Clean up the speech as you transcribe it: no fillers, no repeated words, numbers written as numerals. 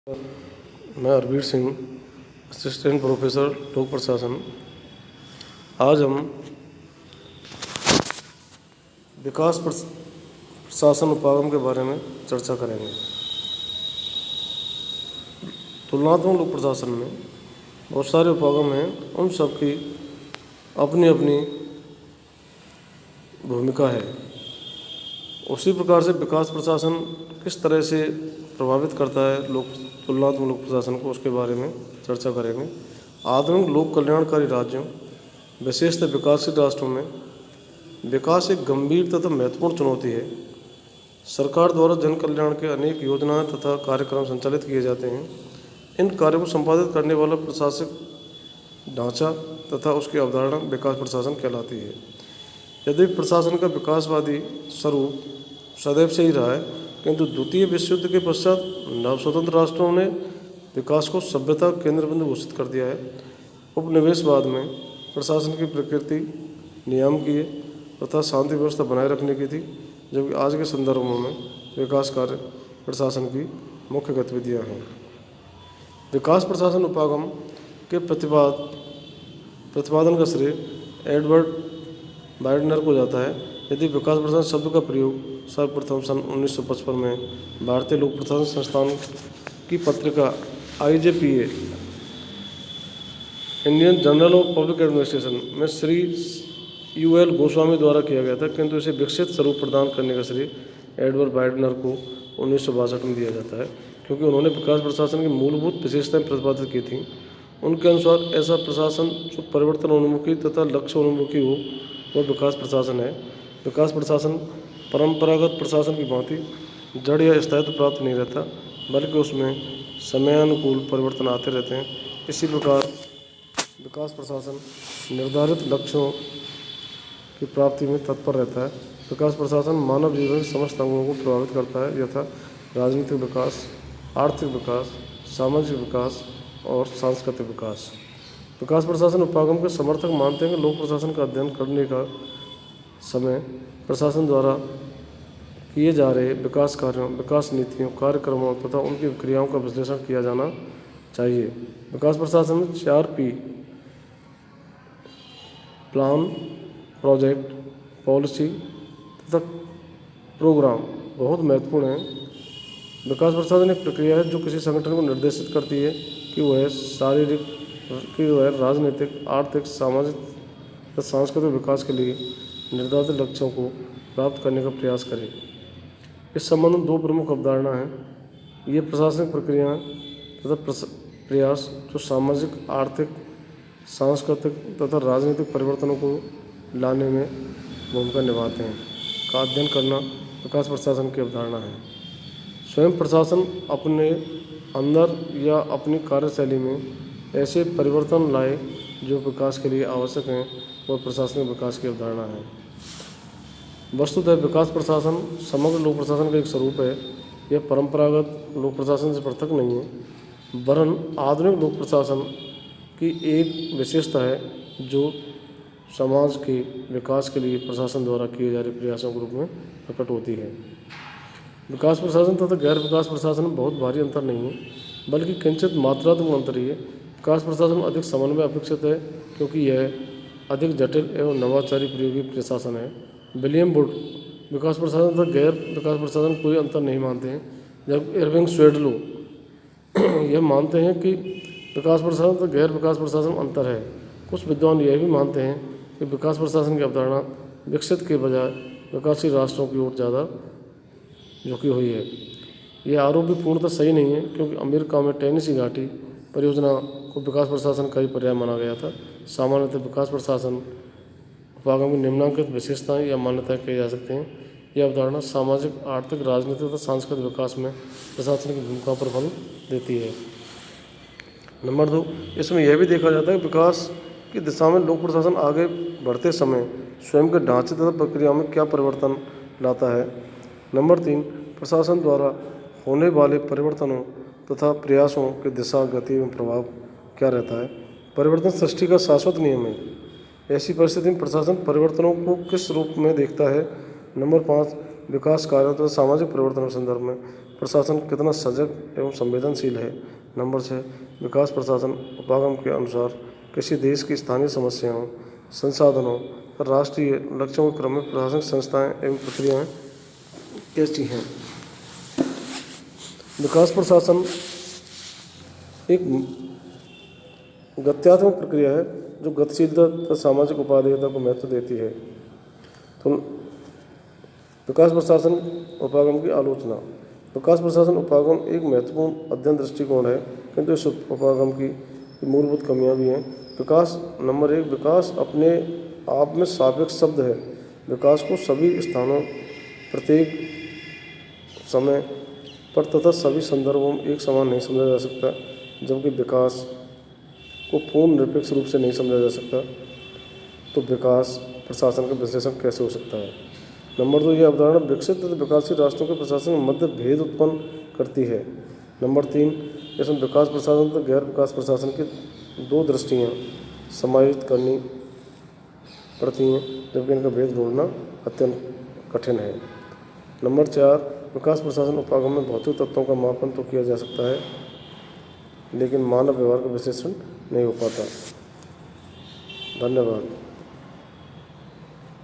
मैं Harbir Singh, assistant professor लोक प्रशासन। आज हम विकास प्रशासन उपागम के बारे में चर्चा करेंगे। तुलनात्मक लोक प्रशासन में बहुत सारे उपागम हैं, उन सब की अपनी अपनी भूमिका है। उसी प्रकार से विकास प्रशासन किस तरह से प्रभावित करता है तुलनात्मक लोक प्रशासन को, उसके बारे में चर्चा करेंगे। आधुनिक लोक कल्याणकारी राज्यों, विशेषतः विकासशील राष्ट्रों में विकास एक गंभीर तथा महत्वपूर्ण चुनौती है। सरकार द्वारा जन कल्याण के अनेक योजनाएं तथा कार्यक्रम संचालित किए जाते हैं। इन कार्यों को संपादित करने वाला प्रशासनिक ढांचा तथा उसकी अवधारणा विकास प्रशासन कहलाती है। यदि प्रशासन का विकासवादी स्वरूप सदैव से ही रहा है, किंतु द्वितीय विश्व युद्ध के पश्चात नवस्वतंत्र राष्ट्रों ने विकास को सभ्यता केंद्र बिंदु घोषित कर दिया है। उपनिवेशवाद में प्रशासन की प्रकृति नियामकीय तथा शांति व्यवस्था बनाए रखने की थी, जबकि आज के संदर्भों में विकास कार्य प्रशासन की मुख्य गतिविधियां हैं। विकास प्रशासन उपागम के प्रतिपादन का श्रेय एडवर्ड बाइडनर को जाता है। यदि विकास प्रशासन शब्द का प्रयोग सर्वप्रथम सन 1955 में भारतीय लोक प्रशासन संस्थान की पत्रिका IJPA Indian journal of public administration में श्री UL गोस्वामी द्वारा किया गया था, किंतु इसे विकसित स्वरूप प्रदान करने का श्रेय एडवर्ड बाइडनर को 1962 में दिया जाता है, क्योंकि उन्होंने विकास प्रशासन की मूलभूत विशेषताएं प्रतिपादित की थीं। उनके अनुसार ऐसा प्रशासन जो परिवर्तन उन्मुखी तथा लक्ष्य उन्मुखी हो, वह विकास प्रशासन है। विकास प्रशासन परंपरागत प्रशासन की भांति जड़ या स्थायित्व प्राप्त नहीं रहता, बल्कि उसमें समयानुकूल परिवर्तन आते रहते हैं। इसी प्रकार विकास प्रशासन निर्धारित लक्ष्यों की प्राप्ति में तत्पर रहता है। विकास प्रशासन मानव जीवन के समस्त अंगों को प्रभावित करता है, यथा राजनीतिक विकास, आर्थिक विकास, सामाजिक विकास और सांस्कृतिक विकास। विकास प्रशासन उपागम के समर्थक मानते हैं कि लोक प्रशासन का अध्ययन करने का समय प्रशासन द्वारा किए जा रहे विकास कार्यों, विकास नीतियों, कार्यक्रमों तथा उनकी क्रियाओं का विश्लेषण किया जाना चाहिए। विकास प्रशासन में 4P प्लान, प्रोजेक्ट, पॉलिसी तथा प्रोग्राम बहुत महत्वपूर्ण है। विकास प्रशासन एक प्रक्रिया है जो किसी संगठन को निर्देशित करती है कि वह राजनीतिक, आर्थिक, सामाजिक तथा सांस्कृतिक विकास के लिए निर्धारित लक्ष्यों को प्राप्त करने का प्रयास करे। इस संबंध में दो प्रमुख अवधारणा हैं। ये प्रशासनिक प्रक्रियाएं तथा प्रयास जो सामाजिक, आर्थिक, सांस्कृतिक तथा राजनीतिक परिवर्तनों को लाने में भूमिका निभाते हैं का अध्ययन करना विकास प्रशासन की अवधारणा है। स्वयं प्रशासन अपने अंदर या अपनी कार्यशैली में ऐसे परिवर्तन लाए जो विकास के लिए आवश्यक हैं, वह प्रशासनिक विकास की अवधारणा है। वस्तुतः विकास प्रशासन समग्र लोक प्रशासन का एक स्वरूप है। यह परंपरागत लोक प्रशासन से पृथक नहीं है, वरन आधुनिक लोक प्रशासन की एक विशेषता है जो समाज के विकास के लिए प्रशासन द्वारा किए जा रहे प्रयासों के रूप में प्रकट होती है। विकास प्रशासन तथा गैर विकास प्रशासन में बहुत भारी अंतर नहीं है, बल्कि किंचित मात्रात्मक अंतर ही है। विकास प्रशासन में अधिक समन्वय अपेक्षित है, क्योंकि यह अधिक जटिल एवं नवाचारी प्रयोगी प्रशासन है। विलियम वुड विकास प्रशासन तथा गैर विकास प्रशासन कोई अंतर नहीं मानते हैं, जब इरविंग स्वेडलो यह मानते हैं कि विकास प्रशासन तथा गैर विकास प्रशासन अंतर है। कुछ विद्वान यह भी मानते हैं कि विकास प्रशासन की अवधारणा विकसित के बजाय विकासशील राष्ट्रों की ओर ज़्यादा झुकी हुई है। यह आरोप भी पूर्णतः सही नहीं है, क्योंकि अमेरिका में टेनेसी घाटी परियोजना को विकास प्रशासन का ही पर्याय माना गया था। सामान्यतः विकास प्रशासन उपागम की निम्नलिखित विशेषताएं या मान्यताएं कही जा सकते हैं। यह अवधारणा सामाजिक, आर्थिक, राजनीतिक तथा सांस्कृतिक विकास में प्रशासन की भूमिका पर बल देती है। नंबर 2, इसमें यह भी देखा जाता है कि विकास की दिशा में लोक प्रशासन आगे बढ़ते समय स्वयं के ढांचे तथा प्रक्रिया में क्या परिवर्तन लाता है। नंबर 3, प्रशासन द्वारा होने वाले परिवर्तनों तथा प्रयासों की दिशा, गति में प्रभाव क्या रहता है। परिवर्तन सृष्टि का शाश्वत नियम है। ऐसी परिस्थिति में प्रशासन परिवर्तनों को किस रूप में देखता है। नंबर 5, विकास कार्यों तथा सामाजिक परिवर्तन के संदर्भ में प्रशासन कितना सजग एवं संवेदनशील है। नंबर 6, विकास प्रशासन उपागम के अनुसार किसी देश की स्थानीय समस्याओं, संसाधनों और राष्ट्रीय लक्ष्यों के क्रम में प्रशासनिक संस्थाएं एवं प्रक्रियाएं कैसी हैं। विकास प्रशासन एक गत्यात्मक प्रक्रिया है जो गतिशीलता तथा सामाजिक उपादेयता को महत्व देती है। तो विकास प्रशासन उपागम की आलोचना। विकास प्रशासन उपागम एक महत्वपूर्ण अध्ययन दृष्टिकोण है, किंतु इस उपागम की मूलभूत कमियां भी हैं। विकास नंबर 1, विकास अपने आप में सापेक्ष शब्द है। विकास को सभी स्थानों, प्रत्येक समय पर तथा सभी संदर्भों में एक समान नहीं समझा जा सकता, जबकि विकास को पूर्ण निरपेक्ष रूप से नहीं समझा जा सकता। तो विकास प्रशासन का विश्लेषण कैसे हो सकता है। नंबर 2, यह अवधारणा विकसित तथा विकासशील राष्ट्रों के प्रशासन में मध्य भेद उत्पन्न करती है। नंबर 3, इसमें विकास प्रशासन तथा गैर विकास प्रशासन की दो दृष्टियाँ समायोजित करनी पड़ती हैं, जबकि इनका भेद ढूंढना अत्यंत कठिन है। नंबर 4, विकास प्रशासन उपागम में भौतिक तत्वों का मापन तो किया जा सकता है, लेकिन मानव व्यवहार का विश्लेषण नहीं हो पाता। धन्यवाद।